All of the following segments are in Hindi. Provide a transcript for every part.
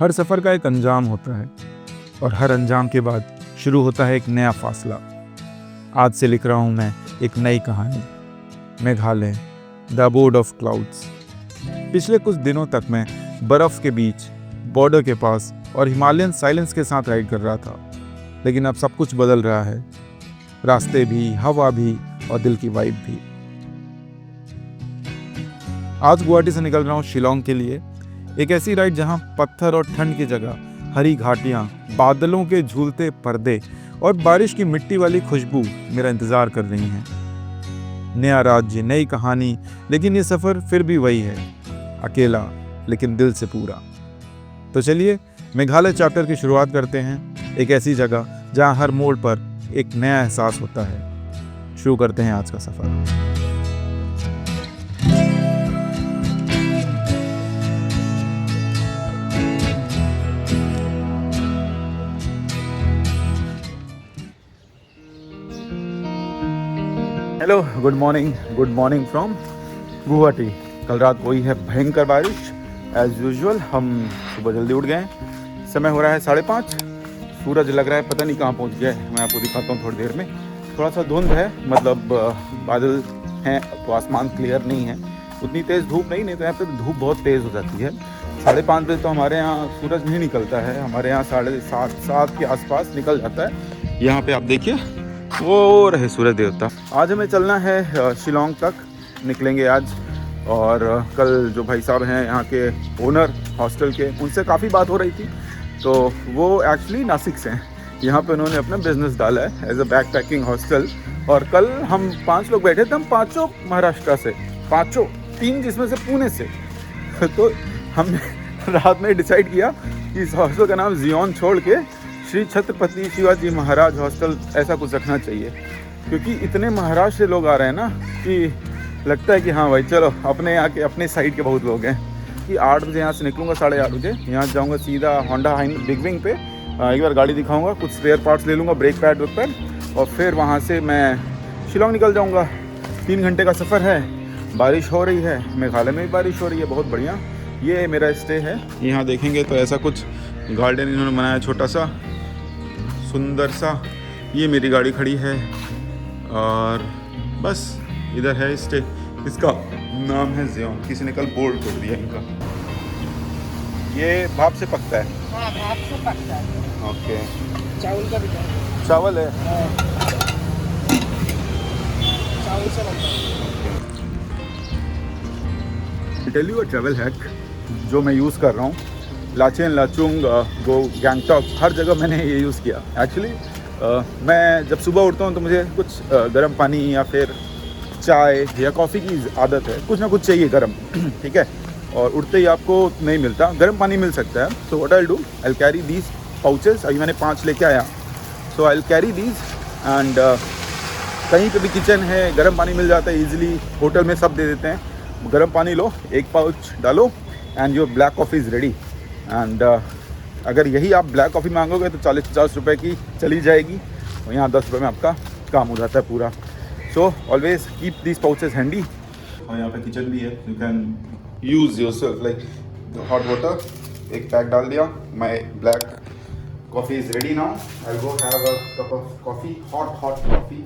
हर सफ़र का एक अंजाम होता है और हर अंजाम के बाद शुरू होता है एक नया फासला। आज से लिख रहा हूँ मैं एक नई कहानी, Meghalaya, the abode of clouds. पिछले कुछ दिनों तक मैं बर्फ़ के बीच, बॉर्डर के पास और हिमालयन साइलेंस के साथ राइड कर रहा था, लेकिन अब सब कुछ बदल रहा है। रास्ते भी, हवा भी और दिल की वाइब भी। आज गुवाहाटी से निकल रहा हूँ शिलोंग के लिए, एक ऐसी राइड जहाँ पत्थर और ठंड की जगह हरी घाटियाँ, बादलों के झूलते पर्दे और बारिश की मिट्टी वाली खुशबू मेरा इंतज़ार कर रही हैं। नया राज्य, नई कहानी, लेकिन ये सफ़र फिर भी वही है, अकेला लेकिन दिल से पूरा। तो चलिए मेघालय चैप्टर की शुरुआत करते हैं, एक ऐसी जगह जहाँ हर मोड़ पर एक नया एहसास होता है। शुरू करते हैं आज का सफ़र। Hello, good morning from Guwahati. कल रात हुई है भयंकर बारिश। एज यूजुअल हम सुबह जल्दी उठ गए। समय हो रहा है 5:30। सूरज लग रहा है पता नहीं कहाँ पहुँच गया है। मैं आपको दिखाता हूँ थोड़ी देर में। थोड़ा सा धुंध है, मतलब बादल हैं तो आसमान क्लियर नहीं है। उतनी तेज़ धूप नहीं तो यहाँ पे धूप बहुत तेज़ हो जाती है। 5:30 बजे तो हमारे यहाँ सूरज नहीं निकलता है। हमारे यहाँ 7:30 के आसपास निकल जाता है। यहाँ पे आप देखिए वो रहे सूरज देवता। आज हमें चलना है शिलोंग तक, निकलेंगे आज। और कल जो भाई साहब हैं यहाँ के ओनर हॉस्टल के, उनसे काफ़ी बात हो रही थी। तो वो एक्चुअली नासिक से हैं। यहाँ पे उन्होंने अपना बिजनेस डाला है as a backpacking hostel. और कल हम 5 लोग बैठे थे। हम 5 महाराष्ट्र से, 3 जिसमें से पुणे से। तो हमने रात में डिसाइड किया कि इस हॉस्टल का नाम जियोन छोड़ के श्री छत्रपति शिवाजी महाराज हॉस्टल ऐसा कुछ रखना चाहिए, क्योंकि इतने महाराष्ट्र से लोग आ रहे हैं ना कि लगता है कि हाँ भाई चलो अपने यहाँ के, अपने साइड के बहुत लोग हैं। कि 8 बजे यहाँ से निकलूँगा, 8:30 बजे यहाँ जाऊँगा सीधा होंडा बिग विंग पे। एक बार गाड़ी दिखाऊँगा, कुछ स्पेयर पार्ट्स ले लूँगा, ब्रेक पैड और फिर वहाँ से मैं शिलोंग निकल जाऊँगा। 3 घंटे का सफ़र है। बारिश हो रही है, मेघालय में भी बारिश हो रही है, बहुत बढ़िया। ये मेरा स्टे है। यहाँ देखेंगे तो ऐसा कुछ गार्डन इन्होंने बनाया छोटा सा, सुंदर सा। ये मेरी गाड़ी खड़ी है और बस इधर है स्टे। इसका नाम है जियोन। किसी ने कल बोर्ड तोड़ दिया इनका। ये भाप से पकता है। हाँ, भाप से पकता है। ओके। चावल का भी है। चावल है। चावल से बनता है। Tell you a travel hack जो मैं यूज़ कर रहा हूँ। लाचेन, लाचुंग, गो, गैंगटॉक, हर जगह मैंने ये यूज़ किया। एक्चुअली मैं जब सुबह उठता हूँ तो मुझे कुछ गर्म पानी या फिर चाय या कॉफ़ी की आदत है। कुछ ना कुछ चाहिए गर्म। ठीक है। और उठते ही आपको नहीं मिलता, गर्म पानी मिल सकता है। तो what I do, I carry these pouches. अभी मैंने 5 लेके आया। सो आई कैरी दीज एंड कहीं पे भी किचन है, गर्म पानी मिल जाता है ईजिली। होटल में सब दे देते हैं। गर्म पानी लो, 1 पाउच डालो and your black coffee is ready. And अगर यही आप ब्लैक कॉफ़ी मांगोगे तो 40-50 रुपये की चली जाएगी, और यहाँ 10 रुपये में आपका काम हो जाता है पूरा। So always keep this pouches handy. और यहाँ पे किचन भी है, you can use yourself like hot water. एक पैक डाल दिया। My black coffee is ready now. I go have a cup of coffee, hot coffee.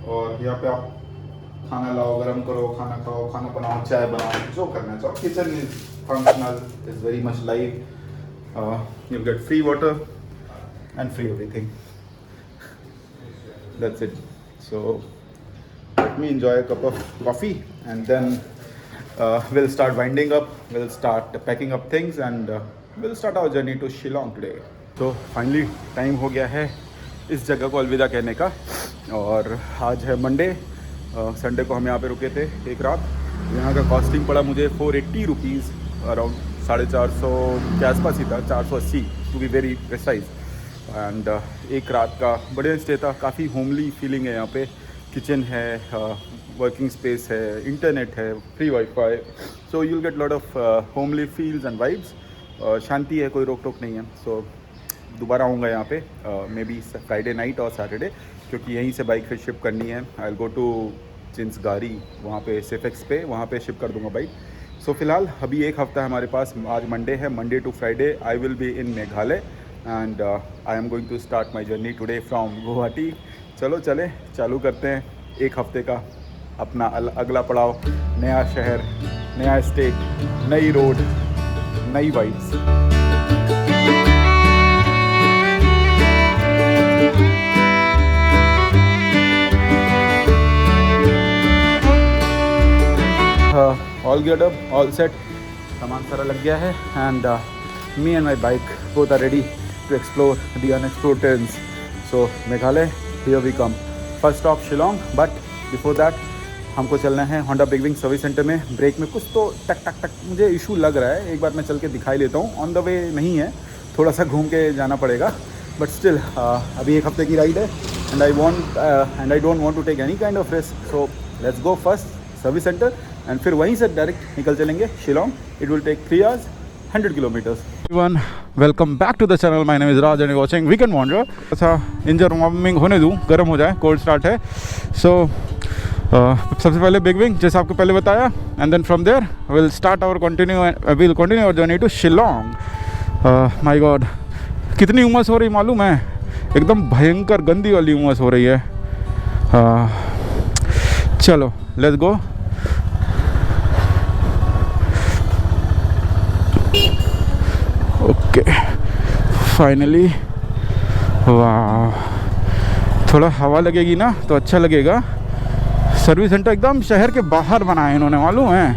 और यहाँ पे आप खाना लाओ, गरम करो, खाना खाओ, खाना बनाओ, चाय बनाओ, जो करना चाहो। Kitchen is functional, is very much live. You get free water and free everything. That's it. So let me enjoy a cup of coffee and then we'll start winding up. We'll start packing up things and we'll start our journey to Shillong today. तो फाइनली टाइम हो गया है इस जगह को अलविदा कहने का। और आज है मंडे। संडे को हम यहाँ पे रुके थे एक रात। यहाँ का कॉस्टिंग पड़ा मुझे 480 रुपीज़, अराउंड 450 के आसपास ही था, 480 to be very precise. And एक रात का बढ़िया स्टे था। काफ़ी होमली फीलिंग है यहाँ पे। किचन है, वर्किंग स्पेस है, इंटरनेट है, free wifi. So you will get lot of homely feels and vibes. शांति है, कोई रोक टोक नहीं है। सो दोबारा आऊँगा यहाँ पे मे बी फ्राइडे नाइट और सैटरडे, क्योंकि यहीं से बाइक फिर शिप करनी है। आई विल गो टू चिंसगारी, वहाँ पे सेफेक्स पे, वहाँ पे शिप कर दूँगा बाइक। सो फिलहाल अभी एक हफ्ता है हमारे पास. आज मंडे है. Monday to Friday I will be in Meghalaya and I am going to start my journey today from Guwahati. चलो चले चालू करते हैं एक हफ्ते का अपना अगला पड़ाव. नया शहर, नया स्टेट, नई रोड, नई vibes. All get up, all set. सामान सारा लग गया है and me and my bike both are ready to explore the unexplored terrains. So Meghalaya, here we come. First stop Shillong, but before that हमको चलना है Honda big wing service centre में. ब्रेक में कुछ तो टक टक टक मुझे इशू लग रहा है. एक बार मैं चल के दिखाई लेता हूँ. ऑन द वे नहीं है, थोड़ा सा घूम के जाना पड़ेगा, बट स्टिल अभी एक हफ्ते की राइड है and I don't want to take any kind of risk. So let's go first service centre and फिर वहीं से डायरेक्ट निकल चलेंगे Shillong. It will take 3 hours, 100 kilometers. Everyone, welcome back to the channel. My name is Raj and you're watching Weekend Wanderer. अच्छा इंजन वार्मिंग होने दूँ, गर्म हो जाए, कोल्ड स्टार्ट है. सो सबसे पहले बिग विंग जैसे आपको पहले बताया and then from there will continue our journey to Shillong. My God, कितनी उमस हो रही मालूम है. एकदम भयंकर गंदी वाली उमस हो रही है. चलो लेट्स गो. Okay finally. वाह, थोड़ा हवा लगेगी ना तो अच्छा लगेगा. सर्विस सेंटर एकदम शहर के बाहर बनाया है इन्होंने, मालूम है.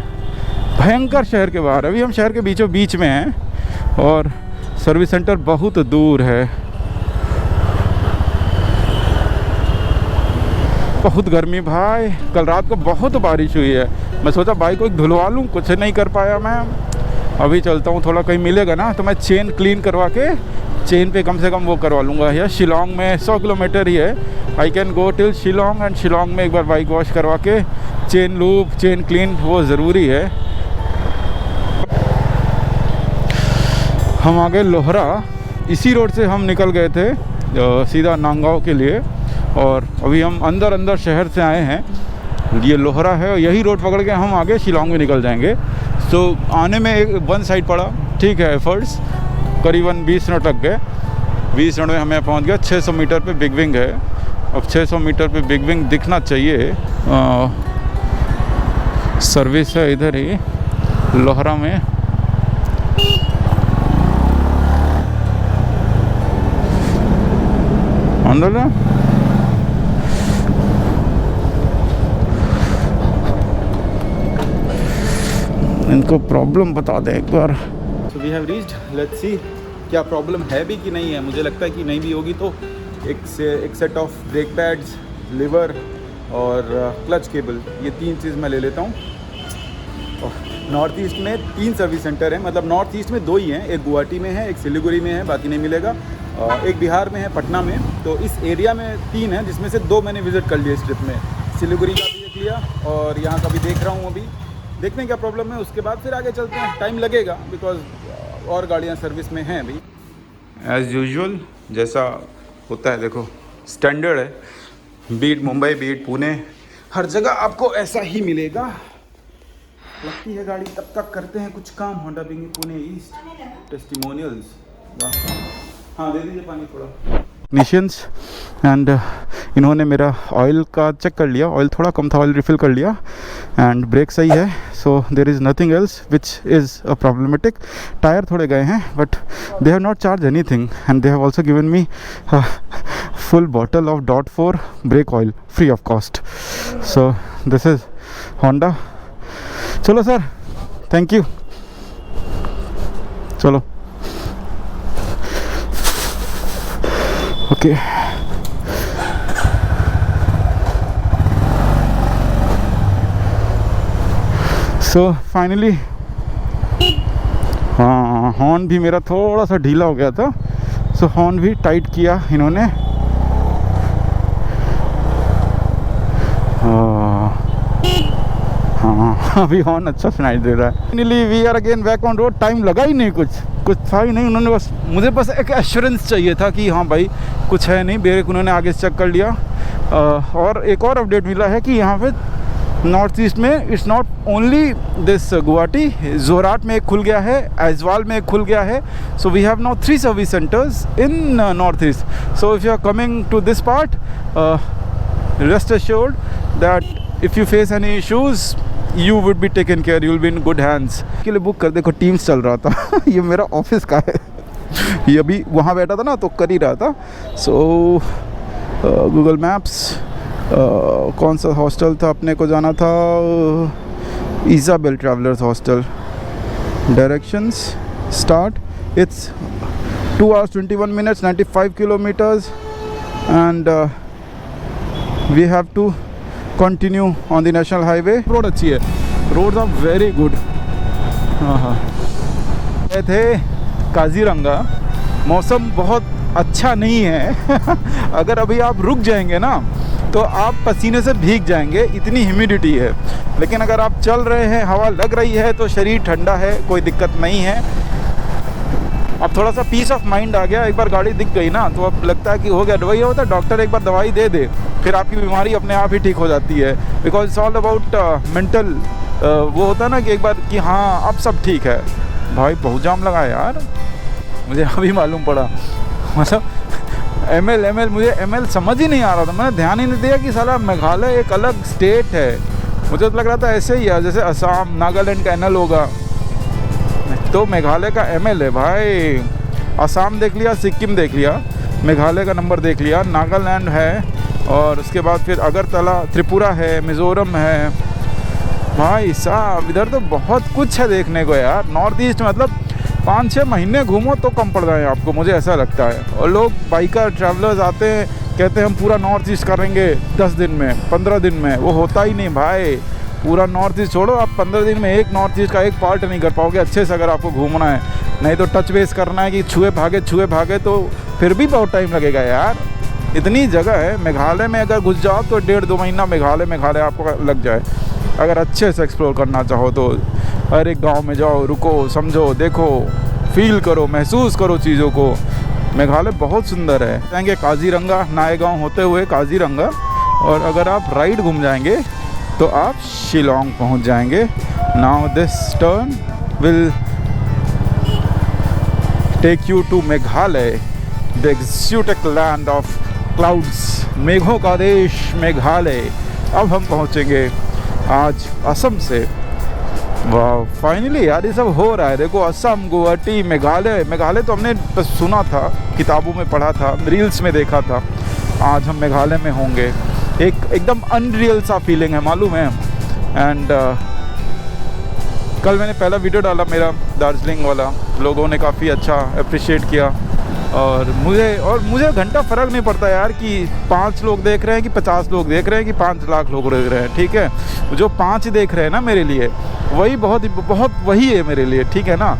भयंकर शहर के बाहर. अभी हम शहर के बीचों बीच में हैं और सर्विस सेंटर बहुत दूर है. बहुत गर्मी भाई. कल रात को बहुत बारिश हुई है. मैं सोचा बाइक को एक धुलवा लूँ, कुछ नहीं कर पाया मैं. अभी चलता हूँ, थोड़ा कहीं मिलेगा ना तो मैं चेन क्लीन करवा के चेन पे कम से कम वो करवा लूँगा. या शिलोंग में 100 किलोमीटर ही है. I can go till Shillong and Shillong में एक बार बाइक वॉश करवा के चेन लूप, चेन क्लीन वो ज़रूरी है. हम आ गए लोहरा. इसी रोड से हम निकल गए थे सीधा नांगांव के लिए और अभी हम अंदर शहर से आए हैं. ये लोहरा है, यही रोड पकड़ के हम आगे शिलोंग में निकल जाएंगे. तो आने में एक 1 साइड पड़ा, ठीक है. एफर्ट्स करीबन 20 मिनट लग गए. 20 मिनट में हमें पहुंच गया. 600 मीटर पे बिग विंग है. अब 600 मीटर पे बिग विंग दिखना चाहिए. सर्विस है इधर ही लोहरा में. अंदर इनको प्रॉब्लम बता दें एक बार. So we have reached. Let's see क्या प्रॉब्लम है भी कि नहीं है. मुझे लगता है कि नहीं भी होगी तो एक set of brake pads, liver और क्लच केबल, ये 3 चीज़ मैं ले लेता हूँ. नॉर्थ ईस्ट में 3 सर्विस सेंटर हैं. मतलब नॉर्थ ईस्ट में 2 ही हैं. एक गुवाहाटी में है, एक सिलीगुड़ी में है, बाकी नहीं मिलेगा. एक बिहार में है, पटना में. तो इस एरिया में 3 हैं जिसमें से 2 मैंने विज़िट कर लिए इस ट्रिप में. सिलीगुड़ी का भी देख लिया और यहाँ का भी देख रहा हूँ. अभी देखने क्या प्रॉब्लम है, उसके बाद फिर आगे चलते हैं. टाइम लगेगा बिकॉज और गाड़ियाँ सर्विस में हैं अभी. एज़ यूजुअल जैसा होता है, देखो स्टैंडर्ड है. बीट मुंबई, बीट पुणे, हर जगह आपको ऐसा ही मिलेगा. लगती है गाड़ी. तब तक करते हैं कुछ काम. Honda big wing Pune east testimonials. हाँ दे दीजिए पानी थोड़ा. टेक्नीशियंस एंड इन्होंने मेरा ऑयल का चेक कर लिया. ऑयल थोड़ा कम था, ऑयल रिफ़िल कर लिया एंड ब्रेक सही है. So there is nothing else which is a problematic. Tyre थोड़े गए हैं but they have not charge anything and they have also given me full bottle of .4 brake oil free of cost. So this is Honda. चलो सर, थैंक यू. चलो ओके. सो फाइनली हाँ, हॉर्न भी मेरा थोड़ा सा ढीला हो गया था. सो हॉर्न भी टाइट किया इन्होंने. हाँ अभी हॉर्न अच्छा सुनाई दे रहा है. Finally we are again back on road. Time लगा ही नहीं, कुछ था ही नहीं. उन्होंने मुझे बस एक एश्योरेंस चाहिए था कि हाँ भाई कुछ है नहीं. ब्रेक उन्होंने आगे से चेक कर लिया. और एक और अपडेट मिला है कि यहाँ पे नॉर्थ ईस्ट में it's not only this Guwahati, Jorhat में एक खुल गया है, आइजवाल में एक खुल गया है. So we have now 3 service centres in North East. So if you are coming to this part, rest assured that if you face any issues you would be taken care, you will be in good hands. के लिए बुक कर, देखो टीम्स चल रहा था. ये मेरा ऑफिस का है. ये अभी वहाँ बैठा था ना तो कर ही रहा था. सो गूगल मैप्स, कौन सा हॉस्टल था अपने को जाना था, Isabel travellers hostel. Directions start, it's 2 hours 21 minutes 95 kilometers and we have to continue on the national highway. Road अच्छी है, रोड्स आर वेरी गुड. हाँ, गए थे काजीरंगा, मौसम बहुत अच्छा नहीं है. अगर अभी आप रुक जाएंगे ना तो आप पसीने से भीग जाएंगे, इतनी ह्यूमिडिटी है. लेकिन अगर आप चल रहे हैं, हवा लग रही है तो शरीर ठंडा है, कोई दिक्कत नहीं है. अब थोड़ा सा पीस ऑफ माइंड आ गया. एक बार गाड़ी दिख गई ना तो अब लगता है कि हो गया. वही होता है, डॉक्टर एक बार दवाई दे दे फिर आपकी बीमारी अपने आप ही ठीक हो जाती है. Because it's all about mental. वो होता है ना कि एक बार कि हाँ अब सब ठीक है. भाई बहुत जाम लगा यार, मुझे अभी मालूम पड़ा. मतलब ML मुझे ML समझ ही नहीं आ रहा था. मैंने ध्यान ही नहीं दिया कि साला मेघालय एक अलग स्टेट है. मुझे तो लग रहा था ऐसे ही है जैसे असम नागालैंड का NL होगा, तो मेघालय का ML है भाई. असम देख लिया, सिक्किम देख लिया, मेघालय का नंबर देख लिया, नागालैंड है, और उसके बाद फिर अगरतला, त्रिपुरा है, मिज़ोरम है. भाई साहब इधर तो बहुत कुछ है देखने को यार. नॉर्थ ईस्ट मतलब 5-6 महीने घूमो तो कम पड़ जाए आपको, मुझे ऐसा लगता है. और लोग बाइकर ट्रैवलर्स आते हैं, कहते हैं हम पूरा नॉर्थ ईस्ट करेंगे 10 दिन में, 15 दिन में. वो होता ही नहीं भाई. पूरा नॉर्थ ईस्ट छोड़ो, आप 15 दिन में एक नॉर्थ ईस्ट का एक पार्ट नहीं कर पाओगे अच्छे से अगर आपको घूमना है. नहीं तो टच बेस करना है कि छुए भागे तो फिर भी बहुत टाइम लगेगा यार. इतनी जगह है मेघालय में, अगर घुस जाओ तो 1.5-2 महीना मेघालय आपको लग जाए अगर अच्छे से एक्सप्लोर करना चाहो तो. हर एक गांव में जाओ, रुको, समझो, देखो, फील करो, महसूस करो चीज़ों को. मेघालय बहुत सुंदर है. जाएंगे काजीरंगा, नायगांव होते हुए काजीरंगा, और अगर आप राइट घूम जाएंगे तो आप शिलोंग पहुंच जाएंगे. Now this turn will take you to Meghalaya, the exotic land of clouds. मेघों का देश मेघालय. अब हम पहुंचेंगे आज असम से. वाह, फाइनली यार ये सब हो रहा है. देखो असम, गुवाहाटी, मेघालय तो हमने बस सुना था, किताबों में पढ़ा था, रील्स में देखा था. आज हम मेघालय में होंगे. एकदम अनरियल सा फीलिंग है, मालूम है. एंड कल मैंने पहला वीडियो डाला मेरा दार्जिलिंग वाला, लोगों ने काफ़ी अच्छा अप्रिशिएट किया. और मुझे घंटा फ़र्क नहीं पड़ता यार कि 5 लोग देख रहे हैं कि 50 लोग देख रहे हैं कि 5 लाख लोग देख रहे हैं. ठीक है, जो 5 देख रहे हैं ना मेरे लिए वही बहुत वही है मेरे लिए. ठीक है ना.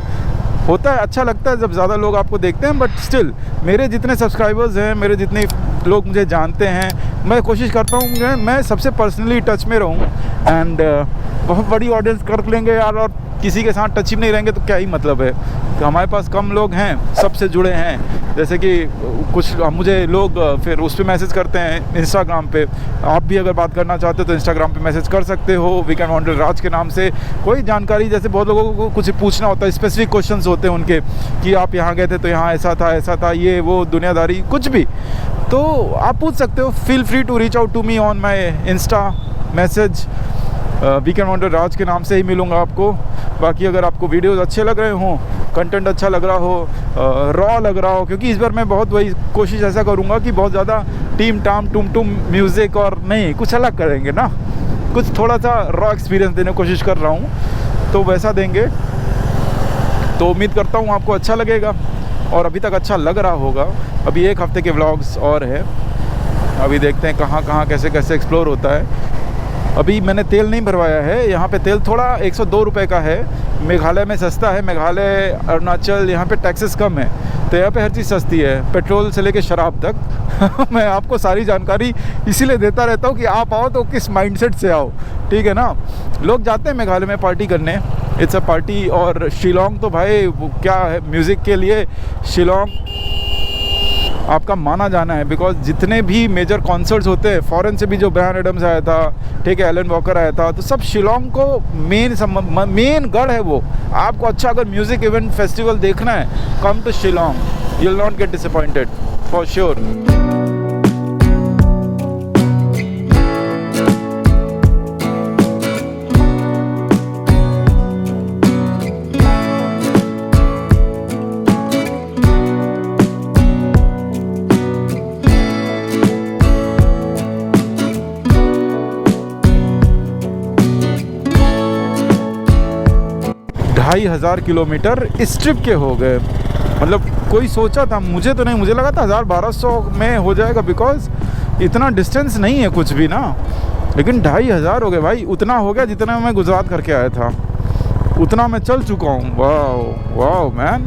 होता है, अच्छा लगता है जब ज़्यादा लोग आपको देखते हैं, बट स्टिल मेरे जितने सब्सक्राइबर्स हैं, मेरे जितने लोग मुझे जानते हैं, मैं कोशिश करता हूँ कि मैं सबसे पर्सनली टच में रहूँ. एंड बहुत बड़ी ऑडियंस कर लेंगे यार, और किसी के साथ टच ही नहीं रहेंगे तो क्या ही मतलब है. तो हमारे पास कम लोग हैं, सबसे जुड़े हैं. जैसे कि कुछ मुझे लोग फिर उस पर मैसेज करते हैं इंस्टाग्राम पे. आप भी अगर बात करना चाहते हो तो इंस्टाग्राम पे मैसेज कर सकते हो, वीकेंड वंडर राज के नाम से. कोई जानकारी, जैसे बहुत लोगों को कुछ पूछना होता है, स्पेसिफिक क्वेश्चंस होते हैं उनके कि आप यहाँ गए थे तो यहाँ ऐसा था, ये वो दुनियादारी कुछ भी, तो आप पूछ सकते हो. Feel free to reach out to me on my insta message. Weekend wonder Raj के नाम से ही मिलूँगा आपको. बाकी अगर आपको वीडियोस अच्छे लग रहे हों, कंटेंट अच्छा लग रहा हो, रॉ लग रहा हो, क्योंकि इस बार मैं बहुत वही कोशिश ऐसा करूँगा कि बहुत ज़्यादा टीम टाम टुम म्यूज़िक और नहीं, कुछ अलग करेंगे ना, कुछ थोड़ा सा रॉ एक्सपीरियंस देने की कोशिश कर रहा हूँ, तो वैसा देंगे. तो उम्मीद करता हूँ आपको अच्छा लगेगा, और अभी तक अच्छा लग रहा होगा. अभी 1 हफ्ते के व्लॉग्स और है. अभी देखते हैं कहाँ कैसे एक्सप्लोर होता है. अभी मैंने तेल नहीं भरवाया है. यहाँ पे तेल थोड़ा 102 रुपये का है. मेघालय में सस्ता है. मेघालय, अरुणाचल, यहाँ पे टैक्सेस कम है, तो यहाँ पे हर चीज़ सस्ती है, पेट्रोल से लेके शराब तक. मैं आपको सारी जानकारी इसीलिए देता रहता हूँ कि आप आओ तो किस माइंडसेट से आओ. ठीक है ना. लोग जाते हैं मेघालय में पार्टी करने, इट्स अ पार्टी. और शिलोंग तो भाई क्या है म्यूज़िक के लिए. शिलोंग आपका माना जाना है, बिकॉज जितने भी मेजर कॉन्सर्ट्स होते हैं, फॉरेन से भी जो ब्रायन एडम्स आया था, ठीक है, एलन वॉकर आया था, तो सब शिलोंग को मेन गढ़ है वो। आपको अच्छा अगर म्यूज़िक इवेंट फेस्टिवल देखना है, come to Shillong, you will not get disappointed for sure. 2500 kilometre इस ट्रिप के हो गए। मतलब कोई सोचा था, मुझे तो नहीं, मुझे लगा था 1000-1200 में हो जाएगा, बिकॉज इतना डिस्टेंस नहीं है कुछ भी ना, लेकिन 2500 हो गए भाई। उतना हो गया जितना मैं गुजरात करके आया था, उतना मैं चल चुका हूँ। वाह वाह मैन,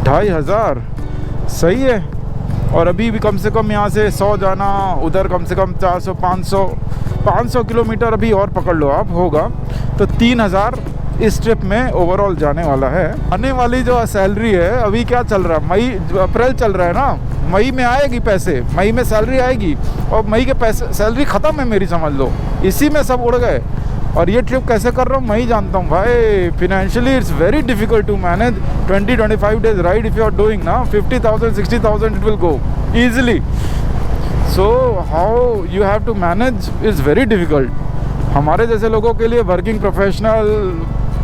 2500 सही है। और अभी भी कम से कम यहाँ से 100 जाना, उधर कम से कम 400-500 किलोमीटर अभी और पकड़ लो आप, होगा तो 3000 इस ट्रिप में ओवरऑल जाने वाला है। आने वाली जो सैलरी है, अभी क्या चल रहा है, मई अप्रैल चल रहा है ना, मई में आएगी पैसे, मई में सैलरी आएगी, और मई के पैसे सैलरी ख़त्म है मेरी, समझ लो, इसी में सब उड़ गए। और ये ट्रिप कैसे कर रहा हूँ मैं ही जानता हूँ भाई। Financially it's very difficult to manage 20-25 days ride. If you are doing ना 50,000-60,000 it will go easily. So how you have to manage is very difficult. हमारे जैसे लोगों के लिए, वर्किंग प्रोफेशनल,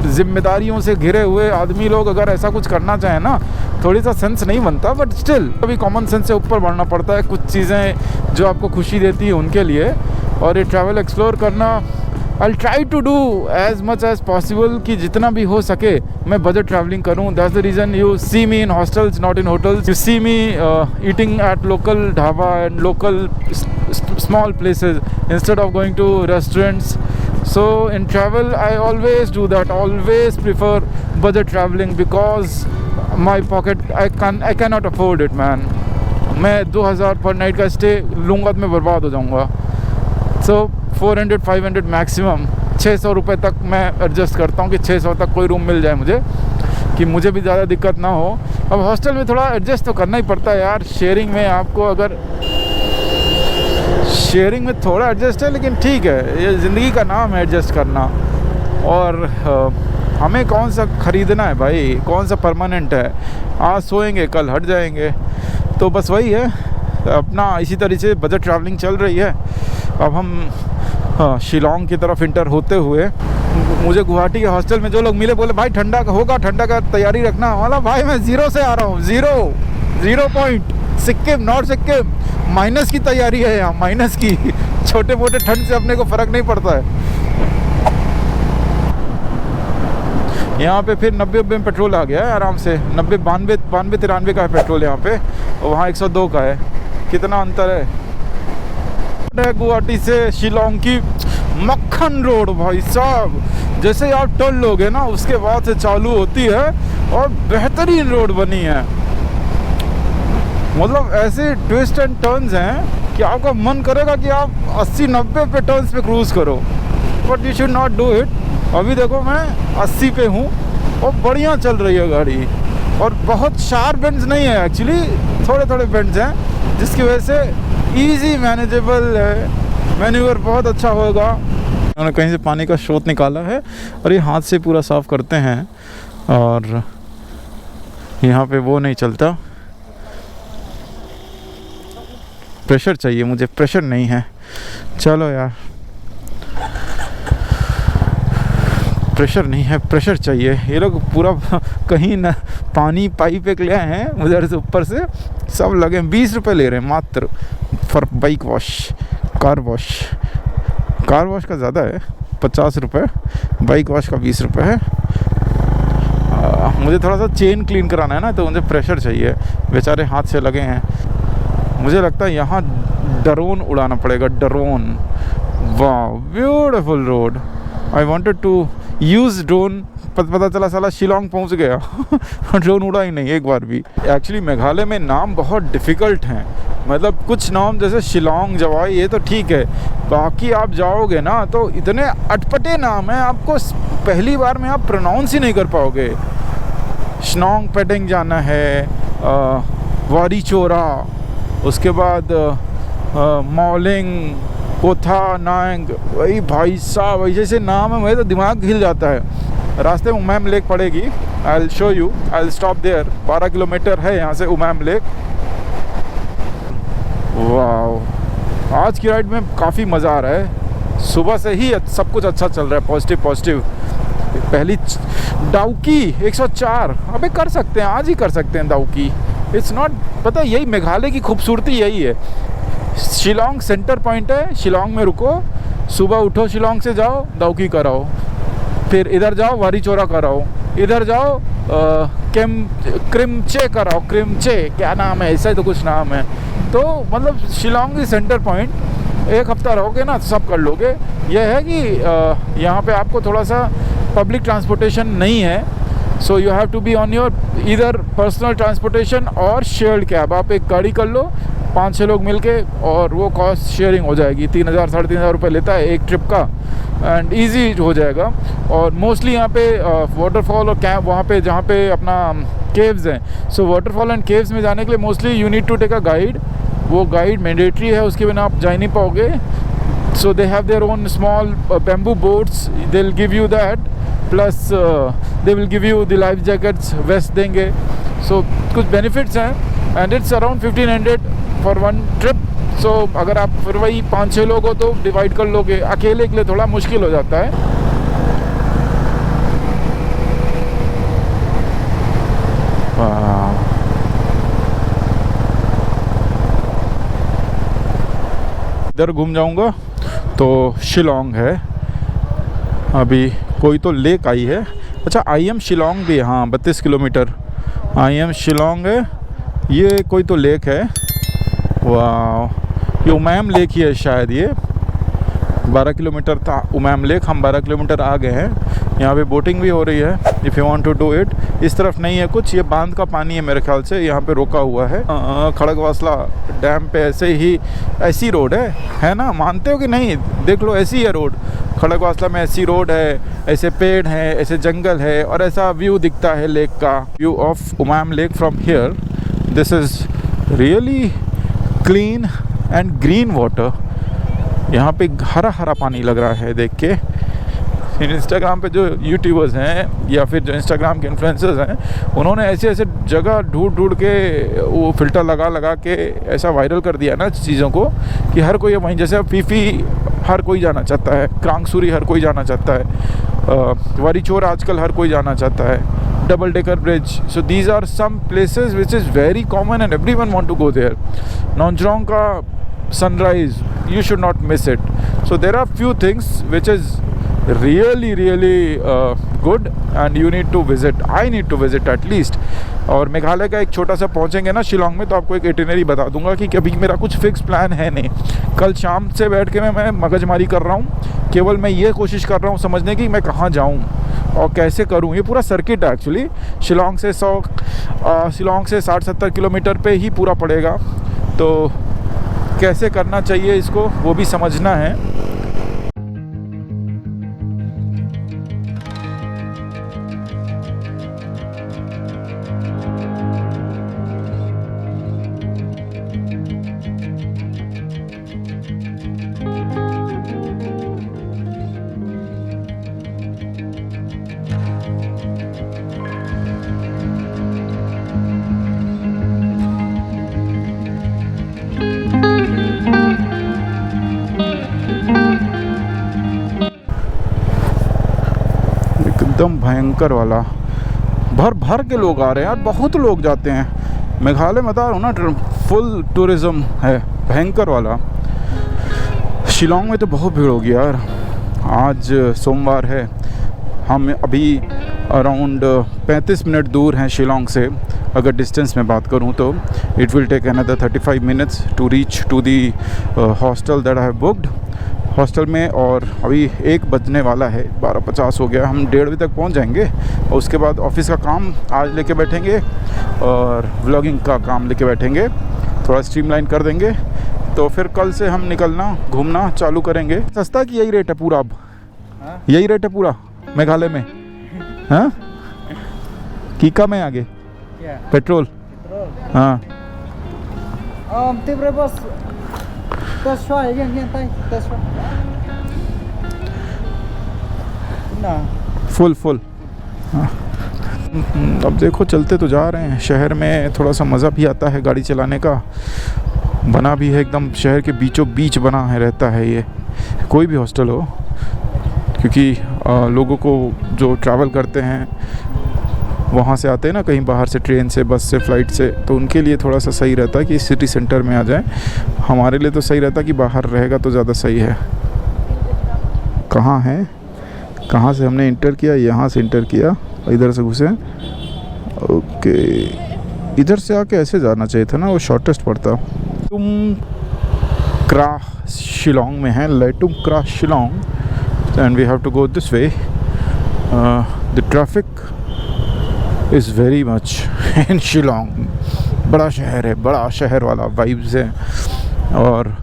जिम्मेदारियों से घिरे हुए आदमी लोग अगर ऐसा कुछ करना चाहें ना, थोड़ी सा सेंस नहीं बनता, बट स्टिल अभी कॉमन सेंस से ऊपर बढ़ना पड़ता है। कुछ चीज़ें जो आपको खुशी देती है उनके लिए, और ये ट्रैवल एक्सप्लोर करना, I try to do as much as possible कि जितना भी हो सके मैं बजट ट्रैवलिंग करूँ। That's the reason you see me in hostels, not in hotels. You see me eating at local dhaba and local small places instead of going to restaurants. So in travel I always do that, always prefer budget traveling, because my pocket I cannot afford it man. मैं 2000 पर नाइट का स्टे लूँगा तो मैं बर्बाद हो जाऊँगा। So 400-500 मैक्सिमम, 600 रुपये तक मैं एडजस्ट करता हूँ कि 600 तक कोई रूम मिल जाए मुझे, कि मुझे भी ज़्यादा दिक्कत ना हो। अब हॉस्टल में थोड़ा एडजस्ट तो करना ही पड़ता है यार, शेयरिंग में आपको, अगर शेयरिंग में थोड़ा एडजस्ट है, लेकिन ठीक है, ये ज़िंदगी का नाम है एडजस्ट करना। और हमें कौन सा ख़रीदना है भाई, कौन सा परमानेंट है, आज सोएंगे कल हट जाएंगे। तो बस वही है अपना, इसी तरीके से बजट ट्रैवलिंग चल रही है। अब हम शिलोंग की तरफ इंटर होते हुए, मुझे गुवाहाटी के हॉस्टल में जो लोग मिले बोले भाई ठंडा का होगा, ठंडा का तैयारी रखना वाला। भाई मैं 0 से आ रहा हूँ, 0 point, Sikkim, north Sikkim, minus की तैयारी है यहाँ, माइनस की। छोटे मोटे ठंड से अपने को फ़र्क नहीं पड़ता है। यहाँ पे फिर 90 में पेट्रोल आ गया है आराम से, 92-93 का है पेट्रोल यहाँ पे, और वहाँ 102 का है। कितना अंतर है गुवाहाटी से शिलोंग की। मक्खन रोड भाई साहब, जैसे आप टोल लोगे ना, उसके बाद से चालू होती है, और बेहतरीन रोड बनी है। मतलब ऐसे ट्विस्ट एंड टर्न्स हैं कि आपका मन करेगा कि आप 80-90 पे टर्न्स पे क्रूज़ करो, but you should not do it. अभी देखो मैं 80 पे हूँ और बढ़िया चल रही है गाड़ी, और बहुत शार्प बेंड्स नहीं है एक्चुअली, थोड़े थोड़े बेंड्स हैं, जिसकी वजह से इजी मैनेजेबल है, मैन्यूवर बहुत अच्छा होगा। उन्होंने कहीं से पानी का स्रोत निकाला है, और ये हाथ से पूरा साफ़ करते हैं, और यहाँ पे वो नहीं चलता। प्रेशर चाहिए मुझे, प्रेशर नहीं है। चलो यार, प्रेशर नहीं है, प्रेशर चाहिए। ये लोग पूरा कहीं ना पानी पाइप एक ले आए हैं उधर से, ऊपर से सब लगे। 20 रुपये ले रहे हैं मात्र for bike wash, car wash का ज़्यादा है, 50 रुपये, बाइक वॉश का 20 रुपये है। मुझे थोड़ा सा चेन क्लीन कराना है ना, तो मुझे प्रेशर चाहिए, बेचारे हाथ से लगे हैं। मुझे लगता है यहाँ ड्रोन उड़ाना पड़ेगा, ड्रोन। वाह beautiful road, I wanted to use drone, पता चला साला शिलोंग पहुँच गया ड्रोन उड़ा ही नहीं एक बार भी। एक्चुअली मेघालय में नाम बहुत डिफ़िकल्ट हैं, मतलब कुछ नाम जैसे शिलोंग, जवाई, ये तो ठीक है, बाकी आप जाओगे ना तो इतने अटपटे नाम हैं, आपको पहली बार में आप प्रोनाउंस ही नहीं कर पाओगे। शनोंग पेडिंग जाना है, वारी चोरा, उसके बाद मॉलिंग, पोथा नांग, वही भाई साहब ऐसे ऐसे नाम है, मेरे तो दिमाग हिल जाता है। रास्ते में उमैम लेक पड़ेगी, I will show you, I will stop there. 12 kilometre है यहाँ से उमैम लेक। वाह, आज की राइड में काफ़ी मज़ा आ रहा है। सुबह से ही सब कुछ अच्छा चल रहा है, पॉजिटिव पॉजिटिव। पहली डाउकी 104, अबे कर सकते हैं, आज ही कर सकते हैं डाउकी। इट्स नॉट, पता है यही मेघालय की खूबसूरती यही है। शिलोंग सेंटर पॉइंट है, शिलोंग में रुको, सुबह उठो, शिलोंग से जाओ डाउकी कराओ, फिर इधर जाओ वारी चोरा कराओ, इधर जाओ क्रिमचे कराओ, क्रिमचे क्या नाम है, ऐसा ही तो कुछ नाम है। तो मतलब शिलोंग की सेंटर पॉइंट 1 हफ्ता रहोगे ना तो सब कर लोगे। यह है कि यहाँ पे आपको थोड़ा सा पब्लिक ट्रांसपोर्टेशन नहीं है, so you have to be on your इधर पर्सनल ट्रांसपोर्टेशन और शेयर्ड कैब। आप एक गाड़ी कर लो 5-6 लोग मिलके, और वो कॉस्ट शेयरिंग हो जाएगी। 3,000 साढ़े 3,000 रुपये लेता है एक ट्रिप का, एंड ईजी हो जाएगा। और मोस्टली यहाँ पे वाटरफॉल और कैंप, वहाँ पे जहाँ पे अपना केव्स हैं, सो वाटरफॉल एंड केव्स में जाने के लिए mostly you need to take a guide. वो गाइड मैंडेटरी है, उसके बिना आप जा ही नहीं पाओगे। So they have their own small bamboo boats, they will give you that, plus they will give you the life jackets, vest देंगे। सो कुछ बेनिफिट्स हैं, and it's around 1500 for one trip. So अगर आप फिर वही 5-6 लोग हो तो डिवाइड कर लोगे, अकेले के लिए थोड़ा मुश्किल हो जाता है। इधर घूम जाऊंगा तो शिलोंग है। अभी कोई तो लेक आई है, अच्छा IM शिलोंग भी, हाँ 32 किलोमीटर IM शिलोंग है। ये कोई तो लेक है, वाह, ये उमैम लेक ही है शायद। ये 12 किलोमीटर था उमैम लेक, हम 12 किलोमीटर आ गए हैं। यहाँ पे बोटिंग भी हो रही है, if you want to do it. इस तरफ नहीं है कुछ, ये बांध का पानी है मेरे ख्याल से, यहाँ पे रोका हुआ है। खड़गवासला डैम पे ऐसे ही ऐसी रोड है ना, मानते हो कि नहीं? देख लो, ऐसी है रोड। खड़गवासला में ऐसी रोड है, ऐसे पेड़ हैं, ऐसे जंगल है, और ऐसा व्यू दिखता है लेक का। View of Umiam lake from here, this is really clean and green water. यहाँ पे हरा हरा पानी लग रहा है देख के। इंस्टाग्राम पे जो यूट्यूबर्स हैं या फिर जो इंस्टाग्राम के इन्फ्लुएंसर्स हैं, उन्होंने ऐसे ऐसे जगह ढूंढ के वो फिल्टर लगा के ऐसा वायरल कर दिया ना चीज़ों को, कि हर कोई वहीं, जैसे फीफी हर कोई जाना चाहता है, क्रांगसूरी हर कोई जाना चाहता है, वारी चोर आजकल हर कोई जाना चाहता है, double decker bridge. So these are some places which is very common and everyone want to go there. Nongjrong का sunrise, you should not miss it. So there are few things which is really good and you need to visit. I need to visit at least. और मेघालय का एक छोटा सा पहुंचेंगे ना शिलोंग में, तो आपको एक इटिनरी बता दूंगा कि अभी मेरा कुछ फिक्स प्लान है नहीं। कल शाम से बैठ के मैं मगजमारी कर रहा हूँ, केवल मैं ये कोशिश कर रहा हूँ समझने की मैं कहाँ जाऊँ और कैसे करूँ। ये पूरा सर्किट है एक्चुअली, शिलोंग से 60-70 किलोमीटर पे ही पूरा पड़ेगा, तो कैसे करना चाहिए इसको वो भी समझना है। एकदम भयंकर वाला, भर के लोग आ रहे हैं यार, बहुत लोग जाते हैं मेघालय में, बता रहा हूँ ना, फुल टूरिज़्म है भयंकर वाला। शिलोंग में तो बहुत भीड़ होगी यार। आज सोमवार है, हम अभी अराउंड 35 मिनट दूर हैं शिलोंग से। अगर डिस्टेंस में बात करूं तो it will take another 35 minutes to reach to the hostel that I have booked hostel में। और अभी 1 बजने वाला है, 12:50 हो गया, हम 1:30 बजे तक पहुंच जाएंगे। और उसके बाद ऑफिस का काम आज लेके बैठेंगे और व्लॉगिंग का काम लेके बैठेंगे, थोड़ा स्ट्रीमलाइन कर देंगे, तो फिर कल से हम निकलना घूमना चालू करेंगे। सस्ता कि यही रेट है पूरा? अब यही रेट है पूरा मेघालय में? हाँ, की कम है आगे पेट्रोल? हाँ, Tibre bus. Tas shwa again tay. Tas shwa. ना फुल फुल। अब देखो चलते तो जा रहे हैं। शहर में थोड़ा सा मज़ा भी आता है गाड़ी चलाने का। बना भी है एकदम शहर के बीचों बीच बना है रहता है ये, कोई भी हॉस्टल हो, क्योंकि लोगों को जो ट्रैवल करते हैं वहाँ से आते हैं ना कहीं बाहर से, ट्रेन से, बस से, फ़्लाइट से, तो उनके लिए थोड़ा सा सही रहता है कि सिटी सेंटर में आ जाए। हमारे लिए तो सही रहता है कि बाहर रहेगा तो ज़्यादा सही है। कहाँ है, कहाँ से हमने इंटर किया? यहाँ से इंटर किया, इधर से घुसे। ओके, इधर से आके ऐसे जाना चाहिए था ना, वो शॉर्टेस्ट पड़ता। तुम क्रा शिलोंग में है, लेटुम क्रा Shillong, and we have to go this way. The traffic is very much in Shillong. बड़ा शहर है, बड़ा शहर वाला वाइब्स है। और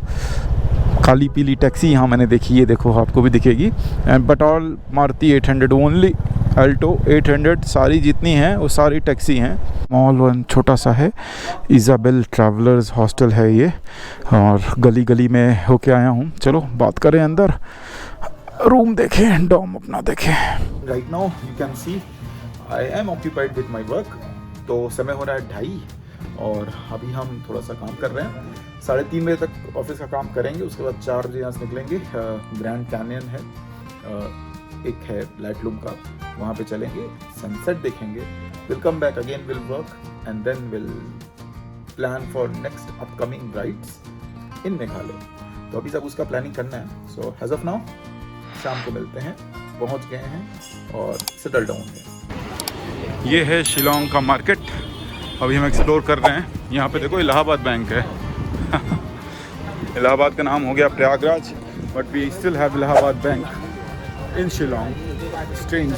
काली पीली टैक्सी यहाँ मैंने देखी, ये देखो आपको भी दिखेगी। And but all Maruti 800 only, Alto 800, सारी जितनी हैं वो सारी टैक्सी हैं। मॉल वन छोटा सा है, इज़ाबेल ट्रैवलर्स हॉस्टल है ये, और गली गली में होके आया हूँ। चलो बात करें अंदर, रूम देखें, डॉम अपना देखें। Right now you can see I am occupied with my work. तो समय हो रहा है 2:30 और अभी हम थोड़ा सा काम कर रहे हैं। 3:30 बजे तक ऑफिस का काम करेंगे, उसके बाद 4 बजे यहाँ से निकलेंगे। ग्रैंड कैनियन है, एक है लाइटलूम का, वहाँ पे चलेंगे, सनसेट देखेंगे। Will come back again, will work and then will plan for next upcoming rides in Meghalaya. तो अभी सब उसका प्लानिंग करना है। सो एज ऑफ नाउ शाम को मिलते हैं, पहुँच गए हैं और सेटल डाउन है। ये है शिलोंग का मार्केट, अभी हम एक्सप्लोर कर रहे हैं। यहाँ पे देखो इलाहाबाद बैंक है। इलाहाबाद का नाम हो गया Prayagraj, but we still have Allahabad Bank in Shillong. Strange.